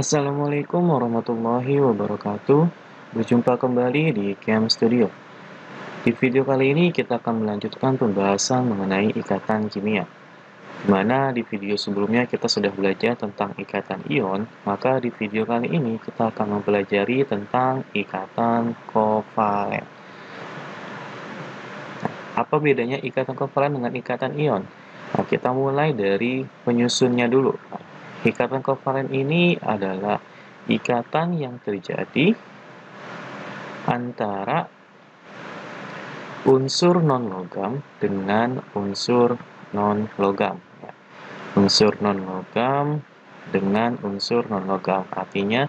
Assalamualaikum warahmatullahi wabarakatuh. Berjumpa kembali di Chem Studio. Di video kali ini kita akan melanjutkan pembahasan mengenai ikatan kimia. Di mana di video sebelumnya kita sudah belajar tentang ikatan ion, maka di video kali ini kita akan mempelajari tentang ikatan kovalen. Apa bedanya ikatan kovalen dengan ikatan ion? Nah, kita mulai dari penyusunnya dulu. Ikatan kovalen ini adalah ikatan yang terjadi antara unsur non-logam dengan unsur non-logam. Unsur non-logam dengan unsur non-logam. Artinya,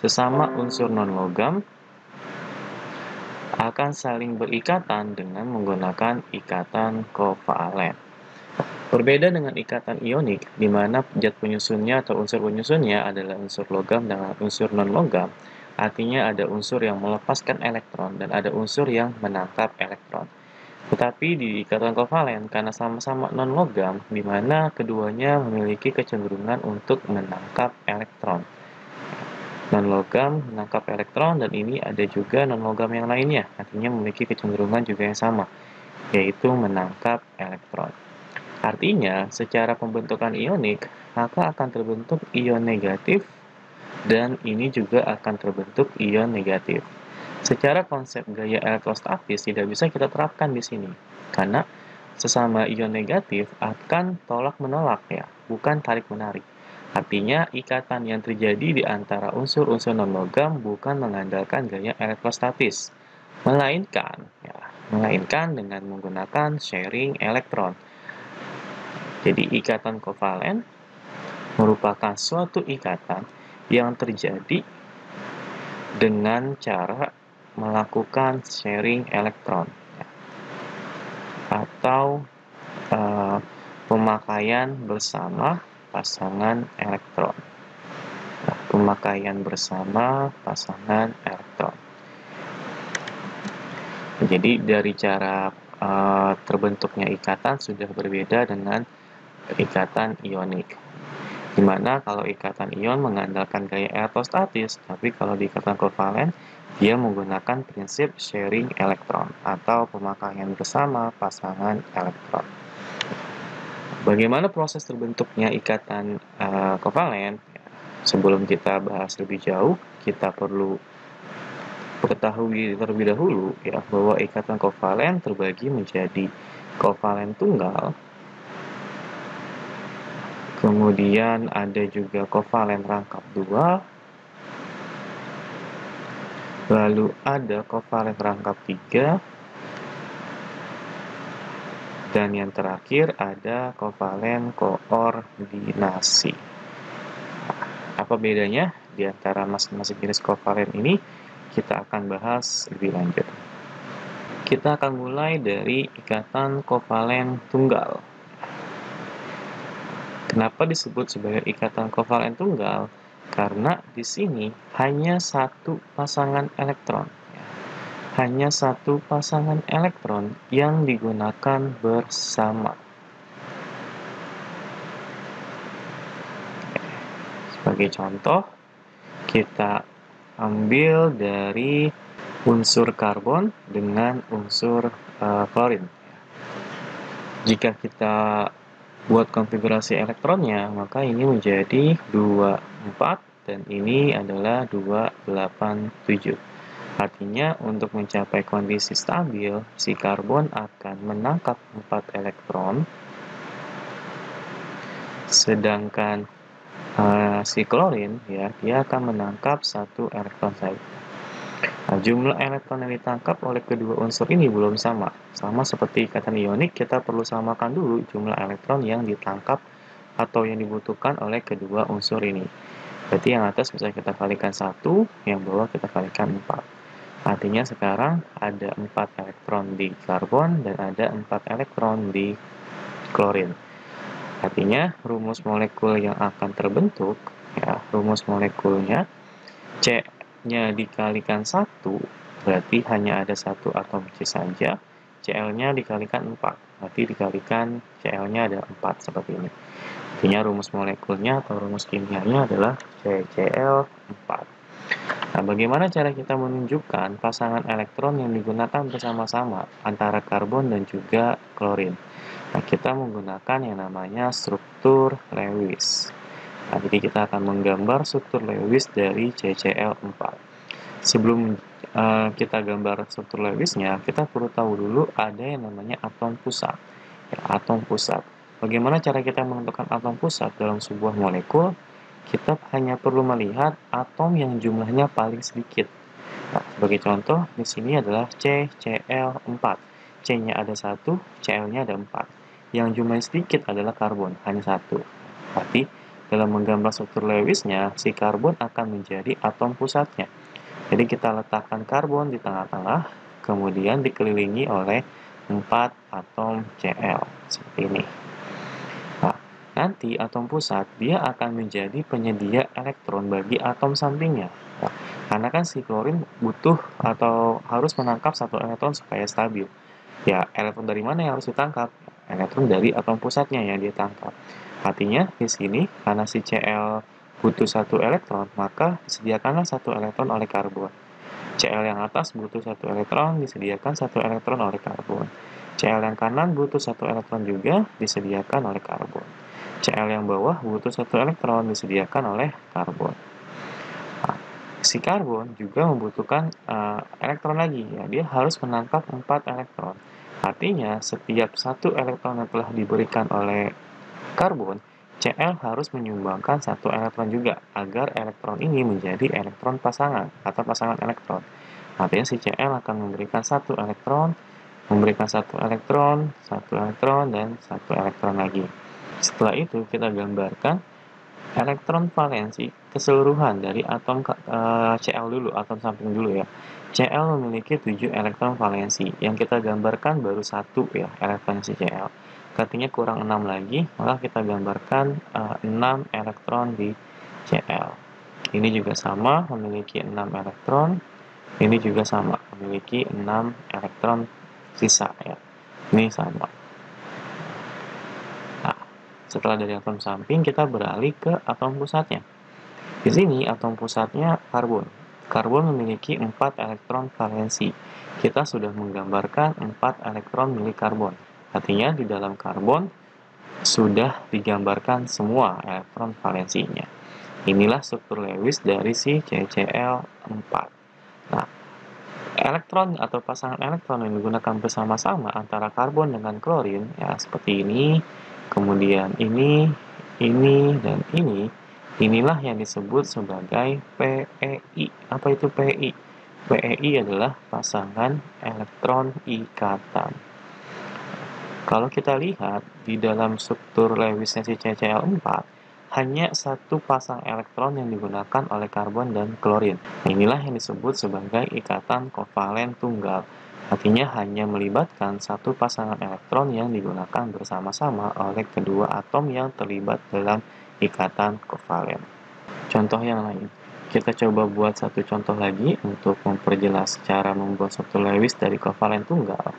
sesama unsur non-logam akan saling berikatan dengan menggunakan ikatan kovalen. Berbeda dengan ikatan ionik, di mana zat penyusunnya atau unsur penyusunnya adalah unsur logam dan unsur non-logam. Artinya ada unsur yang melepaskan elektron dan ada unsur yang menangkap elektron. Tetapi di ikatan kovalen, karena sama-sama non-logam, di mana keduanya memiliki kecenderungan untuk menangkap elektron. Non-logam menangkap elektron, dan ini ada juga non-logam yang lainnya, artinya memiliki kecenderungan juga yang sama, yaitu menangkap elektron. Artinya, secara pembentukan ionik, maka akan terbentuk ion negatif, dan ini juga akan terbentuk ion negatif. Secara konsep gaya elektrostatis tidak bisa kita terapkan di sini, karena sesama ion negatif akan tolak-menolak ya, bukan tarik-menarik. Artinya, ikatan yang terjadi di antara unsur-unsur non-logam bukan mengandalkan gaya elektrostatis, melainkan dengan menggunakan sharing elektron. Jadi, ikatan kovalen merupakan suatu ikatan yang terjadi dengan cara melakukan sharing elektron atau pemakaian bersama pasangan elektron. Pemakaian bersama pasangan elektron. Jadi dari cara terbentuknya ikatan sudah berbeda dengan ikatan ionik. Dimana kalau ikatan ion mengandalkan gaya elektrostatis, tapi kalau di ikatan kovalen dia menggunakan prinsip sharing elektron atau pemakaian bersama pasangan elektron. Bagaimana proses terbentuknya ikatan kovalen? Sebelum kita bahas lebih jauh, kita perlu ketahui terlebih dahulu ya bahwa ikatan kovalen terbagi menjadi kovalen tunggal, kemudian ada juga kovalen rangkap 2, lalu ada kovalen rangkap 3, dan yang terakhir ada kovalen koordinasi. Apa bedanya di antara masing-masing jenis kovalen ini? Kita akan bahas lebih lanjut. Kita akan mulai dari ikatan kovalen tunggal. Kenapa disebut sebagai ikatan kovalen tunggal? Karena di sini hanya satu pasangan elektron. Hanya satu pasangan elektron yang digunakan bersama. Sebagai contoh, kita ambil dari unsur karbon dengan unsur klorin. Jika kita buat konfigurasi elektronnya, maka ini menjadi 24 dan ini adalah 287. Artinya untuk mencapai kondisi stabil, si karbon akan menangkap 4 elektron, sedangkan si klorin ya dia akan menangkap 1 elektron saja. Nah, jumlah elektron yang ditangkap oleh kedua unsur ini belum sama. Sama seperti ikatan ionik, kita perlu samakan dulu jumlah elektron yang ditangkap atau yang dibutuhkan oleh kedua unsur ini. Berarti yang atas bisa kita kalikan 1, yang bawah kita kalikan 4. Artinya sekarang ada 4 elektron di karbon dan ada 4 elektron di klorin. Artinya rumus molekul yang akan terbentuk, ya rumus molekulnya C-nya dikalikan 1, berarti hanya ada 1 atom C saja, Cl-nya dikalikan 4. Berarti dikalikan Cl-nya ada 4 seperti ini. Artinya rumus molekulnya atau rumus kimianya adalah CCl4. Nah, bagaimana cara kita menunjukkan pasangan elektron yang digunakan bersama-sama antara karbon dan juga klorin? Nah, kita menggunakan yang namanya struktur Lewis. Nah, jadi kita akan menggambar struktur Lewis dari CCl4. Sebelum kita gambar struktur Lewisnya, kita perlu tahu dulu ada yang namanya atom pusat. Ya, atom pusat. Bagaimana cara kita menentukan atom pusat dalam sebuah molekul? Kita hanya perlu melihat atom yang jumlahnya paling sedikit. Nah, sebagai contoh, di sini adalah CCl4. C-nya ada 1, Cl-nya ada 4. Yang jumlahnya sedikit adalah karbon, hanya 1. Berarti, dalam menggambar struktur Lewisnya, si karbon akan menjadi atom pusatnya. Jadi kita letakkan karbon di tengah-tengah, kemudian dikelilingi oleh 4 atom Cl, seperti ini. Nah, nanti atom pusat, dia akan menjadi penyedia elektron bagi atom sampingnya. Nah, karena kan si klorin butuh atau harus menangkap satu elektron supaya stabil. Ya, elektron dari mana yang harus ditangkap? Elektron dari atom pusatnya yang dia tangkap. Artinya, di sini, karena si Cl butuh satu elektron, maka disediakanlah satu elektron oleh karbon. Cl yang atas butuh satu elektron, disediakan satu elektron oleh karbon. Cl yang kanan butuh satu elektron juga, disediakan oleh karbon. Cl yang bawah butuh satu elektron, disediakan oleh karbon. Nah, si karbon juga membutuhkan elektron lagi, ya, dia harus menangkap 4 elektron. Artinya, setiap satu elektron yang telah diberikan oleh karbon, Cl harus menyumbangkan satu elektron juga, agar elektron ini menjadi elektron pasangan, atau pasangan elektron. Artinya si Cl akan memberikan satu elektron, dan satu elektron lagi. Setelah itu, kita gambarkan elektron valensi keseluruhan dari atom Cl dulu, atom samping dulu ya. Cl memiliki 7 elektron valensi. Yang kita gambarkan baru 1 ya, elektron si Cl. Artinya kurang 6 lagi, maka kita gambarkan 6 elektron di Cl. Ini juga sama, memiliki 6 elektron. Ini juga sama, memiliki 6 elektron sisa ya. Ini sama. Nah, setelah dari atom samping, kita beralih ke atom pusatnya. Di sini atom pusatnya karbon. Karbon memiliki 4 elektron valensi. Kita sudah menggambarkan 4 elektron milik karbon. Artinya di dalam karbon sudah digambarkan semua elektron valensinya. Inilah struktur Lewis dari si CCl4. Nah, elektron atau pasangan elektron yang digunakan bersama-sama antara karbon dengan klorin, ya seperti ini, kemudian ini, dan ini, inilah yang disebut sebagai PEI. Apa itu PEI? PEI adalah pasangan elektron ikatan. Kalau kita lihat di dalam struktur Lewisnya si CCl4, hanya satu pasang elektron yang digunakan oleh karbon dan klorin. Inilah yang disebut sebagai ikatan kovalen tunggal. Artinya hanya melibatkan satu pasangan elektron yang digunakan bersama-sama oleh kedua atom yang terlibat dalam ikatan kovalen. Contoh yang lain. Kita coba buat satu contoh lagi untuk memperjelas cara membuat struktur Lewis dari kovalen tunggal.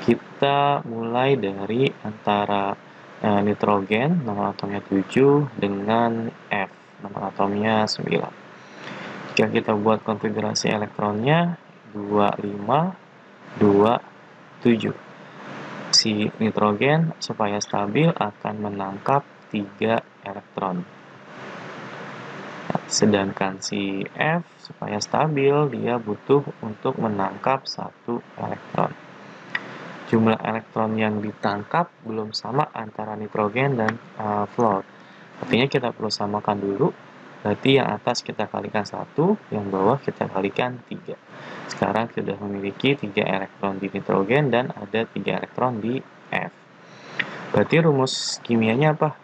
Kita mulai dari antara nitrogen, nomor atomnya 7, dengan F, nomor atomnya 9. Jika kita buat konfigurasi elektronnya 25, 2, 7. Si nitrogen supaya stabil akan menangkap 3 elektron. Sedangkan si F supaya stabil dia butuh untuk menangkap 1 elektron. Jumlah elektron yang ditangkap belum sama antara nitrogen dan fluor. Artinya kita perlu samakan dulu. Berarti yang atas kita kalikan 1, yang bawah kita kalikan 3. Sekarang sudah memiliki 3 elektron di nitrogen dan ada 3 elektron di F. Berarti rumus kimianya apa?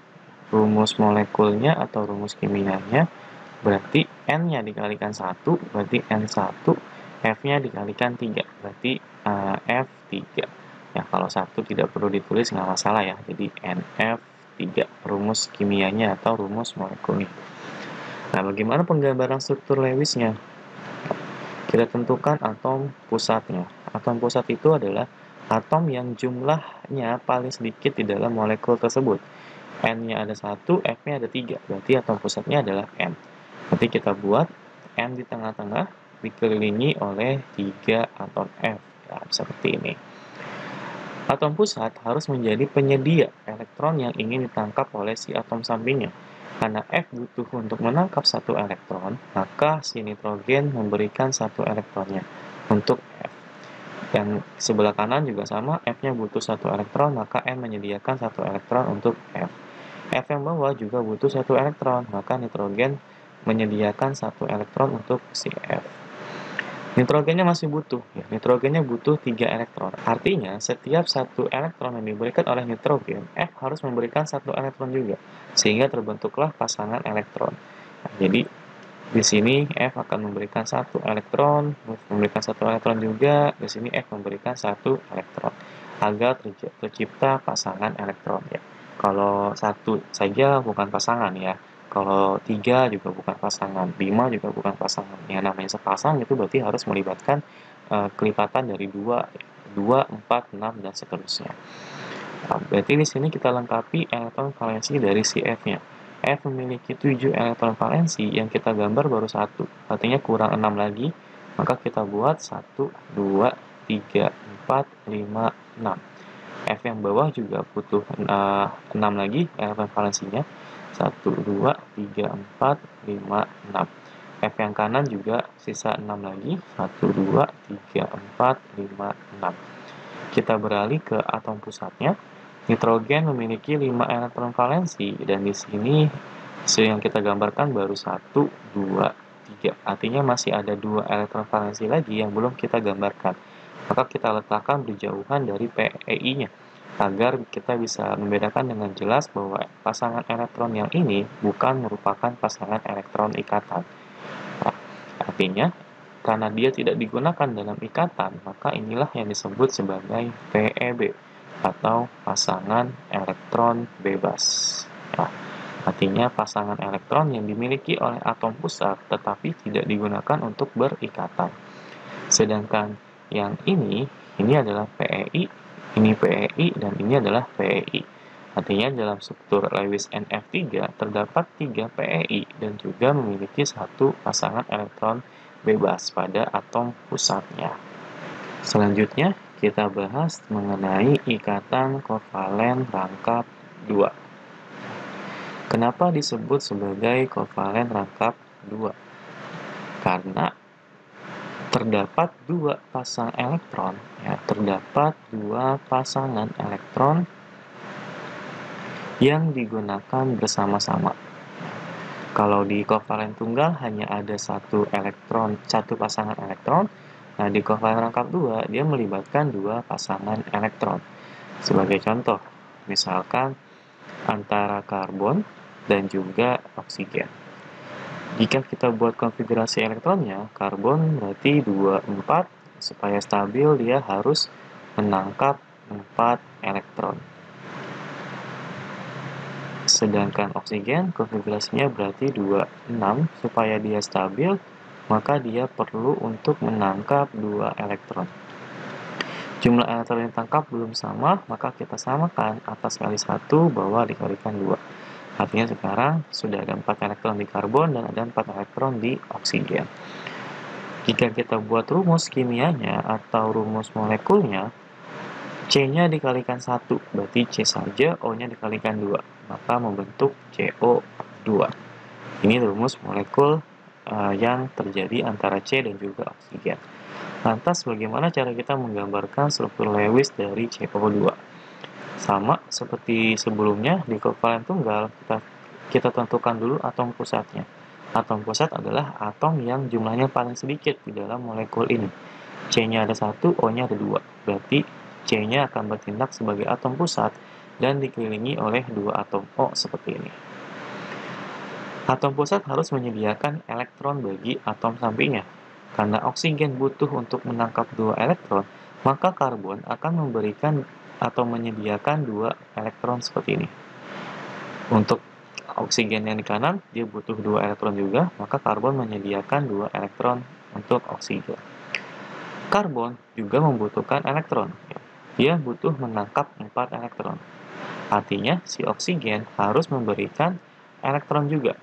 Rumus molekulnya atau rumus kimianya berarti N-nya dikalikan 1, berarti N1, F-nya dikalikan 3, berarti F3. Ya, kalau 1 tidak perlu ditulis, nggak masalah ya. Jadi NF3, rumus kimianya atau rumus molekulnya. Nah, bagaimana penggambaran struktur Lewisnya? Kita tentukan atom pusatnya. Atom pusat itu adalah atom yang jumlahnya paling sedikit di dalam molekul tersebut. N-nya ada 1, F-nya ada 3, berarti atom pusatnya adalah N. Nanti kita buat N di tengah-tengah dikelilingi oleh 3 atom F. Ya, seperti ini. Atom pusat harus menjadi penyedia elektron yang ingin ditangkap oleh si atom sampingnya. Karena F butuh untuk menangkap satu elektron, maka si nitrogen memberikan satu elektronnya untuk F. Dan sebelah kanan juga sama, F-nya butuh satu elektron, maka N menyediakan satu elektron untuk F. F yang bawah juga butuh satu elektron, maka nitrogen menyediakan satu elektron untuk si F. Nitrogennya masih butuh, ya. Nitrogennya butuh 3 elektron. Artinya, setiap satu elektron yang diberikan oleh nitrogen, F harus memberikan satu elektron juga, sehingga terbentuklah pasangan elektron. Nah, jadi, di sini F akan memberikan satu elektron, memberikan satu elektron juga, di sini F memberikan satu elektron, agar tercipta pasangan elektron, ya. Kalau satu saja bukan pasangan, ya. Kalau 3 juga bukan pasangan, 5 juga bukan pasangan. Yang namanya sepasang itu berarti harus melibatkan kelipatan dari 2, 4, 6, dan seterusnya. Nah, berarti di sini kita lengkapi elektron valensi dari si F-nya. F memiliki 7 elektron valensi, yang kita gambar baru 1. Artinya kurang 6 lagi, maka kita buat 1, 2, 3, 4, 5, 6. F yang bawah juga butuh 6 lagi elektron valensinya. 1, 2, 3, 4, 5, 6. F yang kanan juga sisa 6 lagi. 1, 2, 3, 4, 5, 6. Kita beralih ke atom pusatnya. Nitrogen memiliki 5 elektron valensi, dan di sini yang kita gambarkan baru 1, 2, 3. Artinya masih ada 2 elektron valensi lagi yang belum kita gambarkan. Maka kita letakkan berjauhan dari PEI-nya, agar kita bisa membedakan dengan jelas bahwa pasangan elektron yang ini bukan merupakan pasangan elektron ikatan. Nah, artinya, karena dia tidak digunakan dalam ikatan, maka inilah yang disebut sebagai PEB, atau pasangan elektron bebas. Nah, artinya pasangan elektron yang dimiliki oleh atom pusat tetapi tidak digunakan untuk berikatan. Sedangkan yang ini adalah PEI, ini PEI, dan ini adalah PEI. Artinya dalam struktur Lewis NF3 terdapat 3 PEI dan juga memiliki satu pasangan elektron bebas pada atom pusatnya. Selanjutnya, kita bahas mengenai ikatan kovalen rangkap 2. Kenapa disebut sebagai kovalen rangkap 2? Karena terdapat 2 pasang elektron, ya, terdapat 2 pasangan elektron yang digunakan bersama-sama. Kalau di kovalen tunggal hanya ada satu pasangan elektron. Nah, di kovalen rangkap 2 dia melibatkan 2 pasangan elektron. Sebagai contoh, misalkan antara karbon dan juga oksigen. Jika kita buat konfigurasi elektronnya, karbon berarti 2, 4, supaya stabil dia harus menangkap 4 elektron. Sedangkan oksigen konfigurasinya berarti 2, 6, supaya dia stabil, maka dia perlu untuk menangkap 2 elektron. Jumlah elektron yang ditangkap belum sama, maka kita samakan atas kali 1 bawah dikalikan 2. Artinya sekarang sudah ada 4 elektron di karbon dan ada 4 elektron di oksigen. Jika kita buat rumus kimianya atau rumus molekulnya, C-nya dikalikan 1, berarti C saja, O-nya dikalikan 2, maka membentuk CO2. Ini rumus molekul yang terjadi antara C dan juga oksigen. Lantas bagaimana cara kita menggambarkan struktur Lewis dari CO2? Sama seperti sebelumnya, di kovalen tunggal, kita tentukan dulu atom pusatnya. Atom pusat adalah atom yang jumlahnya paling sedikit di dalam molekul ini. C-nya ada 1, O-nya ada 2. Berarti C-nya akan bertindak sebagai atom pusat dan dikelilingi oleh 2 atom O seperti ini. Atom pusat harus menyediakan elektron bagi atom sampingnya. Karena oksigen butuh untuk menangkap 2 elektron, maka karbon akan memberikan atau menyediakan 2 elektron seperti ini. Untuk oksigen yang di kanan, dia butuh 2 elektron juga, maka karbon menyediakan 2 elektron untuk oksigen. Karbon juga membutuhkan elektron. dia butuh menangkap 4 elektron. Artinya, si oksigen harus memberikan elektron juga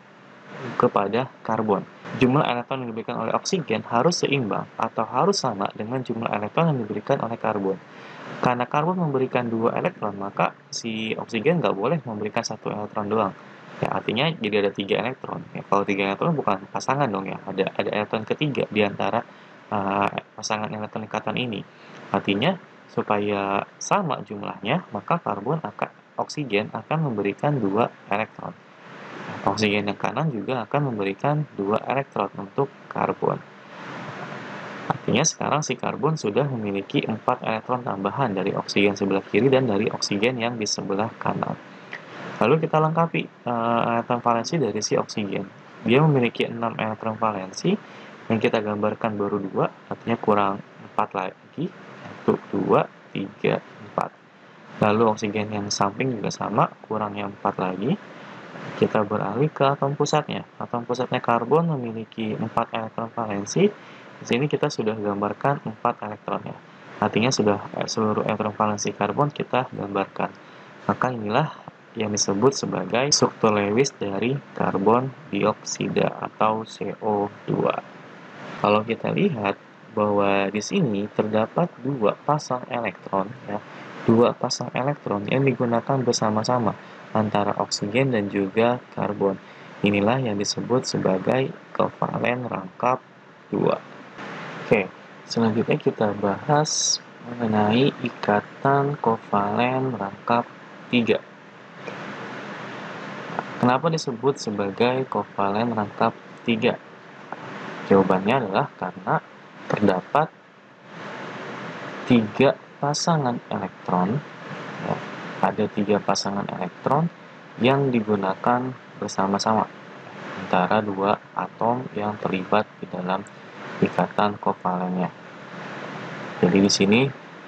kepada karbon. Jumlah elektron yang diberikan oleh oksigen harus seimbang atau harus sama dengan jumlah elektron yang diberikan oleh karbon. Karena karbon memberikan 2 elektron, maka si oksigen nggak boleh memberikan 1 elektron doang. Ya, artinya jadi ada 3 elektron. Ya, kalau 3 elektron bukan pasangan dong ya, ada elektron ketiga di antara pasangan elektron ikatan ini. Artinya, supaya sama jumlahnya, maka oksigen akan memberikan 2 elektron. Oksigen yang kanan juga akan memberikan 2 elektron untuk karbon. Artinya sekarang si karbon sudah memiliki 4 elektron tambahan dari oksigen sebelah kiri dan dari oksigen yang di sebelah kanan. Lalu kita lengkapi elektron valensi dari si oksigen. Dia memiliki 6 elektron valensi yang kita gambarkan baru 2, artinya kurang 4 lagi. 1, 2, 3, 4. Lalu oksigen yang samping juga sama, kurangnya 4 lagi. Kita beralih ke atom pusatnya. Atom pusatnya karbon memiliki 4 elektron valensi. Di sini kita sudah gambarkan 4 elektronnya. Artinya sudah seluruh elektron valensi karbon kita gambarkan. Maka inilah yang disebut sebagai struktur Lewis dari karbon dioksida atau CO2. Kalau kita lihat bahwa di sini terdapat 2 pasang elektron ya, 2 pasang elektron yang digunakan bersama-sama antara oksigen dan juga karbon. Inilah yang disebut sebagai kovalen rangkap 2. Oke, selanjutnya kita bahas mengenai ikatan kovalen rangkap 3. Kenapa disebut sebagai kovalen rangkap 3? Jawabannya adalah karena terdapat 3 pasangan elektron, ya, ada 3 pasangan elektron yang digunakan bersama-sama antara 2 atom yang terlibat di dalam ikatan kovalennya. Jadi di sini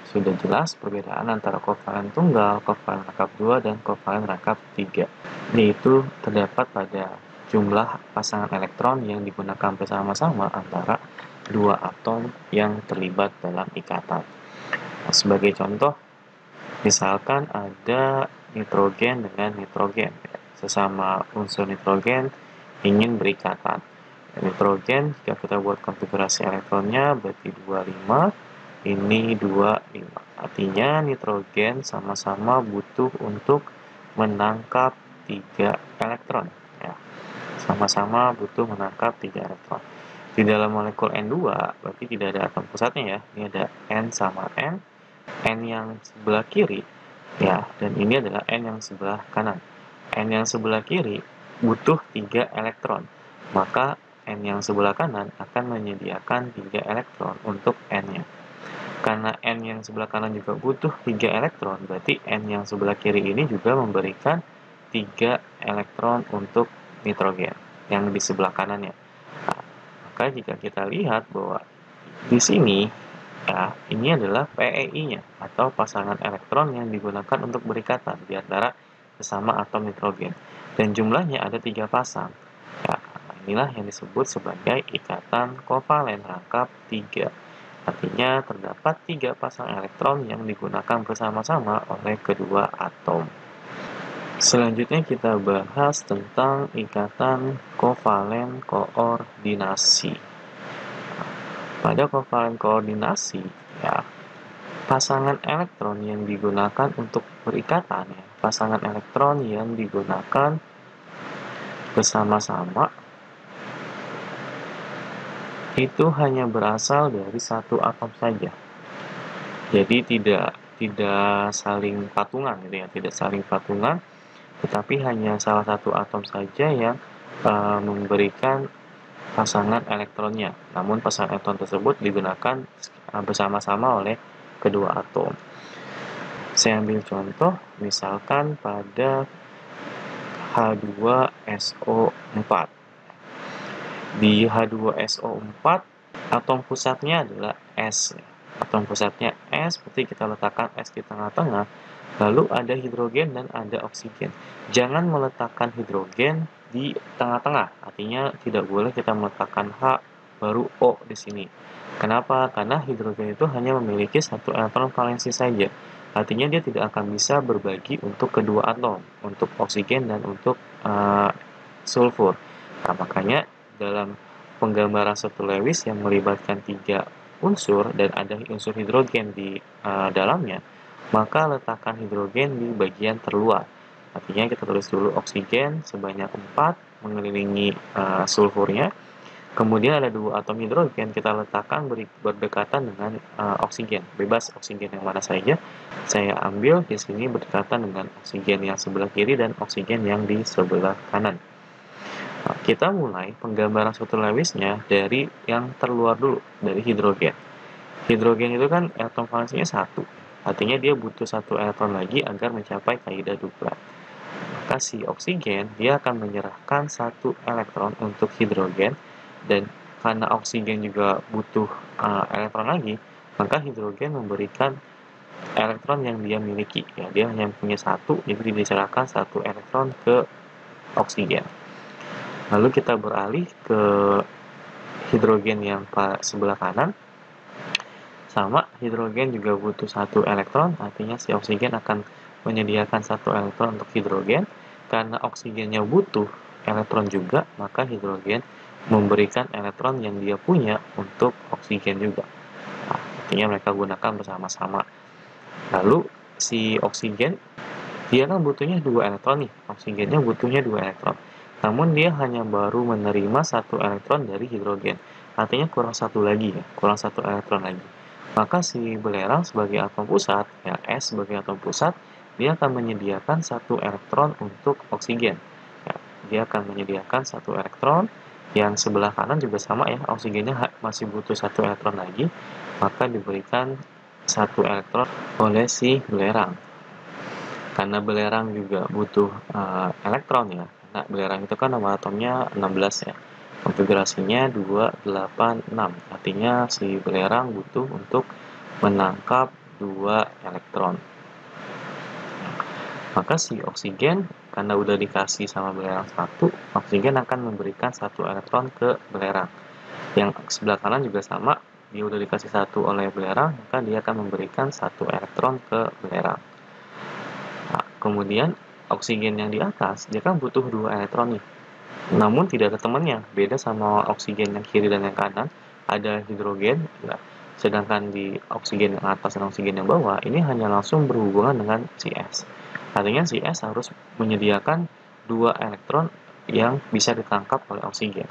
sudah jelas perbedaan antara kovalen tunggal, kovalen rangkap 2, dan kovalen rangkap 3, yaitu terdapat pada jumlah pasangan elektron yang digunakan bersama-sama antara 2 atom yang terlibat dalam ikatan. Nah, sebagai contoh, misalkan ada nitrogen dengan nitrogen, sesama unsur nitrogen ingin berikatan. Nitrogen, jika kita buat konfigurasi elektronnya, berarti 25, ini 25. Artinya nitrogen sama-sama butuh untuk menangkap 3 elektron. Ya, sama-sama butuh menangkap 3 elektron. Di dalam molekul N2, berarti tidak ada atom pusatnya ya. Ini ada N sama N yang sebelah kiri, ya, dan ini adalah N yang sebelah kanan. N yang sebelah kiri butuh 3 elektron, maka N yang sebelah kanan akan menyediakan 3 elektron untuk N-nya. Karena N yang sebelah kanan juga butuh 3 elektron, berarti N yang sebelah kiri ini juga memberikan 3 elektron untuk nitrogen yang di sebelah kanannya. Nah, maka jika kita lihat bahwa di sini ya, ini adalah PEI-nya atau pasangan elektron yang digunakan untuk berikatan di antara sesama atom nitrogen. Dan jumlahnya ada 3 pasang. Ya, inilah yang disebut sebagai ikatan kovalen rangkap 3. Artinya terdapat 3 pasang elektron yang digunakan bersama-sama oleh kedua atom. Selanjutnya kita bahas tentang ikatan kovalen koordinasi. Pada kovalen koordinasi, ya, pasangan elektron yang digunakan untuk berikatan, ya, pasangan elektron yang digunakan bersama-sama itu hanya berasal dari satu atom saja. Jadi tidak saling patungan gitu ya, tidak saling patungan, tetapi hanya salah satu atom saja yang memberikan pasangan elektronnya. Namun pasangan elektron tersebut digunakan bersama-sama oleh kedua atom. Saya ambil contoh, misalkan pada H2SO4. Di H2SO4, atom pusatnya adalah S. Atom pusatnya S, seperti kita letakkan S di tengah-tengah, lalu ada hidrogen dan ada oksigen. Jangan meletakkan hidrogen di tengah-tengah, artinya tidak boleh kita meletakkan H baru O di sini. Kenapa? Karena hidrogen itu hanya memiliki satu elektron valensi saja. Artinya dia tidak akan bisa berbagi untuk kedua atom, untuk oksigen dan untuk sulfur. Nah, makanya dalam penggambaran satu Lewis yang melibatkan 3 unsur dan ada unsur hidrogen di dalamnya, maka letakkan hidrogen di bagian terluar. Artinya kita tulis dulu oksigen sebanyak 4 mengelilingi sulfurnya. Kemudian ada 2 atom hidrogen kita letakkan berdekatan dengan oksigen. Bebas oksigen yang mana saja. Saya ambil di sini berdekatan dengan oksigen yang sebelah kiri dan oksigen yang di sebelah kanan. Nah, kita mulai penggambaran suatu Lewisnya dari yang terluar dulu, dari hidrogen. Hidrogen itu kan atom valensinya 1. Artinya dia butuh 1 elektron lagi agar mencapai kaidah Duplat. Maka si oksigen dia akan menyerahkan 1 elektron untuk hidrogen, dan karena oksigen juga butuh elektron lagi, maka hidrogen memberikan elektron yang dia miliki. Ya, dia hanya punya 1, jadi diserahkan 1 elektron ke oksigen. Lalu kita beralih ke hidrogen yang sebelah kanan. Sama, hidrogen juga butuh 1 elektron, artinya si oksigen akan menyediakan 1 elektron untuk hidrogen. Karena oksigennya butuh elektron juga, maka hidrogen memberikan elektron yang dia punya untuk oksigen juga. Nah, artinya mereka gunakan bersama-sama. Lalu si oksigen, dia kan butuhnya 2 elektron nih, oksigennya butuhnya 2 elektron. Namun dia hanya baru menerima 1 elektron dari hidrogen. Artinya kurang 1 lagi ya, kurang 1 elektron lagi. Maka si belerang sebagai atom pusat, ya S sebagai atom pusat, dia akan menyediakan 1 elektron untuk oksigen. Ya, dia akan menyediakan 1 elektron, yang sebelah kanan juga sama ya, oksigennya masih butuh 1 elektron lagi, maka diberikan 1 elektron oleh si belerang. Karena belerang juga butuh elektron ya, karena belerang itu kan nomor atomnya 16 ya, konfigurasinya 286, artinya si belerang butuh untuk menangkap 2 elektron. Maka si oksigen, karena udah dikasih sama belerang 1, oksigen akan memberikan 1 elektron ke belerang. Yang sebelah kanan juga sama, dia udah dikasih 1 oleh belerang, maka dia akan memberikan 1 elektron ke belerang. Nah, kemudian oksigen yang di atas, dia kan butuh 2 elektron nih. Namun tidak ada temannya, beda sama oksigen yang kiri dan yang kanan, ada hidrogen, ya. Sedangkan di oksigen yang atas dan oksigen yang bawah, ini hanya langsung berhubungan dengan si S. Artinya si S harus menyediakan 2 elektron yang bisa ditangkap oleh oksigen.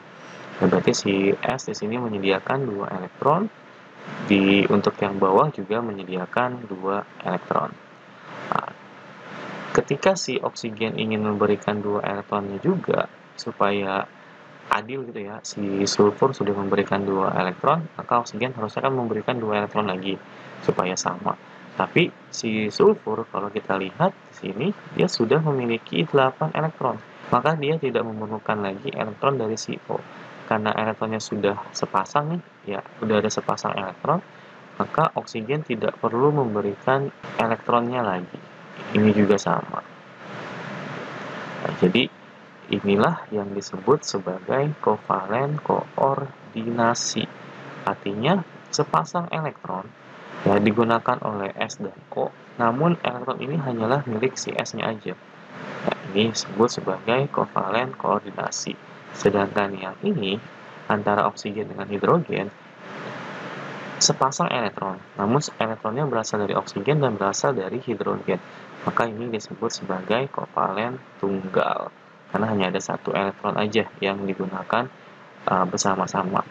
Nah, berarti si S di sini menyediakan 2 elektron, untuk yang bawah juga menyediakan 2 elektron. Nah, ketika si oksigen ingin memberikan 2 elektronnya juga, supaya adil gitu ya, si sulfur sudah memberikan 2 elektron, maka oksigen harusnya kan memberikan 2 elektron lagi supaya sama. Tapi si sulfur kalau kita lihat di sini dia sudah memiliki 8 elektron, maka dia tidak memerlukan lagi elektron dari si O. Karena elektronnya sudah sepasang nih, ya udah ada sepasang elektron, maka oksigen tidak perlu memberikan elektronnya lagi. Ini juga sama. Nah, jadi inilah yang disebut sebagai kovalen koordinasi. Artinya, sepasang elektron ya digunakan oleh S dan O, namun elektron ini hanyalah milik si S-nya aja. Nah, ini disebut sebagai kovalen koordinasi. Sedangkan yang ini, antara oksigen dengan hidrogen, sepasang elektron, namun elektronnya berasal dari oksigen dan berasal dari hidrogen. Maka ini disebut sebagai kovalen tunggal, karena hanya ada 1 elektron aja yang digunakan bersama-sama.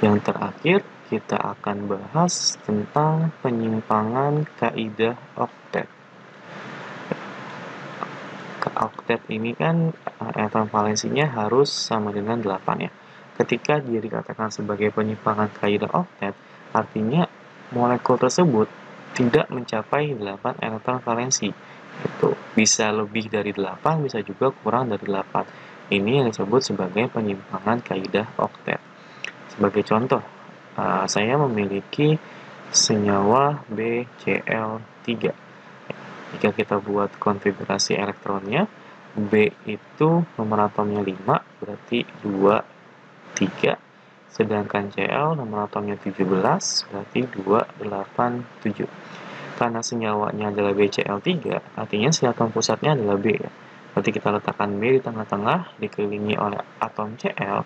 Yang terakhir, kita akan bahas tentang penyimpangan kaidah oktet. Oktet ini kan elektron valensinya harus sama dengan 8 ya. Ketika dia dikatakan sebagai penyimpangan kaidah oktet, artinya molekul tersebut tidak mencapai 8 elektron valensi. Itu bisa lebih dari 8, bisa juga kurang dari 8. Ini yang disebut sebagai penyimpangan kaidah oktet. Sebagai contoh, saya memiliki senyawa BCl3. Jika kita buat konfigurasi elektronnya, B itu nomor atomnya 5, berarti 2, 3. Sedangkan Cl nomor atomnya 17, berarti 2, 8, 7. Karena senyawanya adalah BCl3, artinya si atom pusatnya adalah B ya. Berarti kita letakkan B di tengah-tengah, dikelilingi oleh atom Cl,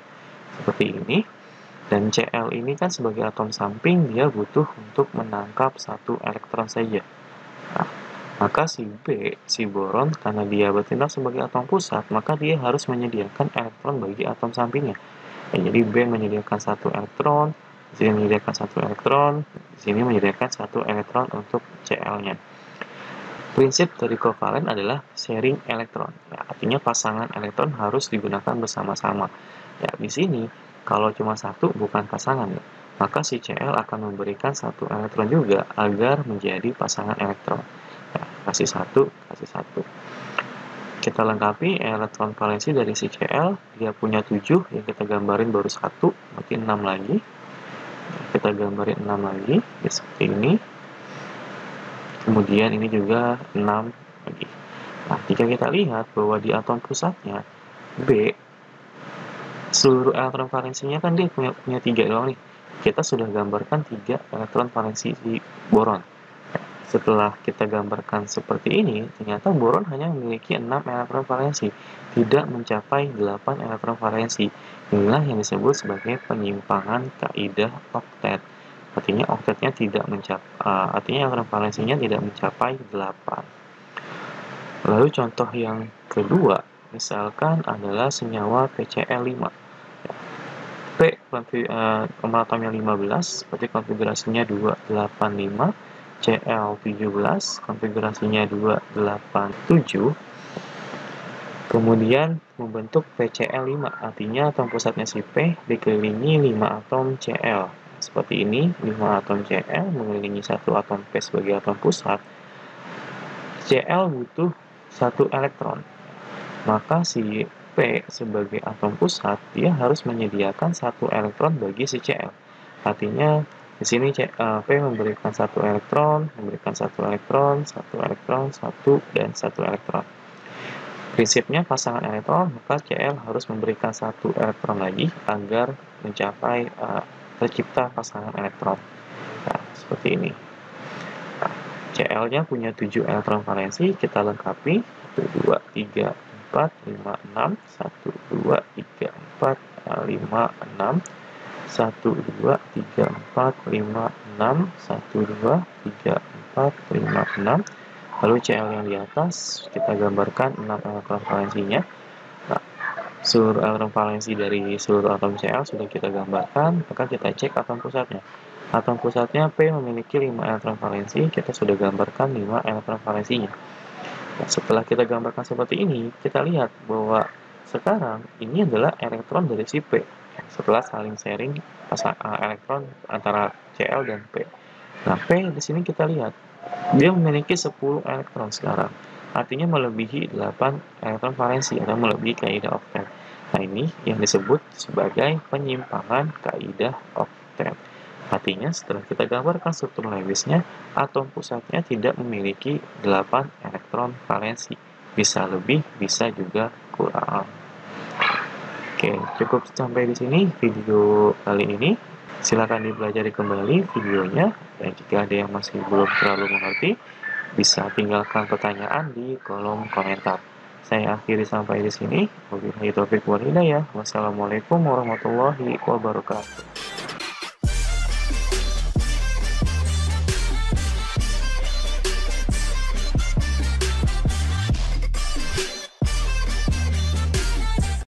seperti ini. Dan Cl ini kan sebagai atom samping, dia butuh untuk menangkap satu elektron saja. Nah, maka si B, si boron, karena dia bertindak sebagai atom pusat, maka dia harus menyediakan elektron bagi atom sampingnya. Ya, jadi B menyediakan satu elektron, di sini menyediakan satu elektron, di sini menyediakan satu elektron untuk Cl-nya. Prinsip dari kovalen adalah sharing elektron. Ya, artinya pasangan elektron harus digunakan bersama-sama. Ya, di sini kalau cuma satu bukan pasangan ya, maka si Cl akan memberikan satu elektron juga agar menjadi pasangan elektron. Ya, kasih satu, kasih satu. Kita lengkapi elektron valensi dari si Cl, dia punya 7, yang kita gambarin baru 1, berarti 6 lagi. Kita gambarin 6 lagi, ya seperti ini. Kemudian ini juga 6 lagi. Nah, jika kita lihat bahwa di atom pusatnya, B, seluruh elektron valensinya kan dia punya 3 doang nih. Kita sudah gambarkan 3 elektron valensi di boron. Setelah kita gambarkan seperti ini, ternyata boron hanya memiliki 6 elektron valensi, tidak mencapai 8 elektron valensi. Inilah yang disebut sebagai penyimpangan kaidah oktet. Artinya oktetnya tidak artinya elektron valensinya tidak mencapai 8. Lalu contoh yang kedua, misalkan adalah senyawa PCl5. P nomor atomnya 15, berarti konfigurasinya 285. Cl17, konfigurasinya 287. Kemudian membentuk PCl5, artinya atom pusatnya si P dikelilingi 5 atom Cl. Seperti ini, 5 atom Cl mengelilingi 1 atom P sebagai atom pusat. Cl butuh 1 elektron. Maka si P sebagai atom pusat, dia harus menyediakan 1 elektron bagi si Cl. Artinya di sini P memberikan 1 elektron, memberikan 1 elektron, 1 elektron, 1 dan 1 elektron. Prinsipnya pasangan elektron, maka Cl harus memberikan 1 elektron lagi agar mencapai tercipta pasangan elektron. Nah, seperti ini. Nah, Cl-nya punya 7 elektron valensi, kita lengkapi 1, 2, 3, 4, 5, 6, 1, 2, 3, 4, 5, 6, 1, 2, 3, 4, 5, 6, 1, 2, 3, 4, 5, 6. Lalu Cl yang di atas, kita gambarkan 6 elektron valensinya. Nah, seluruh elektron valensi dari seluruh atom Cl sudah kita gambarkan, maka kita cek atom pusatnya. Atom pusatnya P memiliki 5 elektron valensi, kita sudah gambarkan 5 elektron valensinya. Nah, setelah kita gambarkan seperti ini, kita lihat bahwa sekarang ini adalah elektron dari si P. Setelah saling sharing elektron antara Cl dan P. Nah, P di sini kita lihat, dia memiliki 10 elektron sekarang. Artinya melebihi 8 elektron valensi atau melebihi kaidah oktet. Nah, ini yang disebut sebagai penyimpangan kaidah oktet. Artinya setelah kita gambarkan struktur Lewisnya, atom pusatnya tidak memiliki 8 elektron valensi. Bisa lebih, bisa juga kurang. Oke, cukup sampai di sini video kali ini. Silakan dipelajari kembali videonya, dan jika ada yang masih belum terlalu mengerti, bisa tinggalkan pertanyaan di kolom komentar. Saya akhiri sampai di sini. Wabillahi taufiq wal hidayah. Wassalamualaikum warahmatullahi wabarakatuh.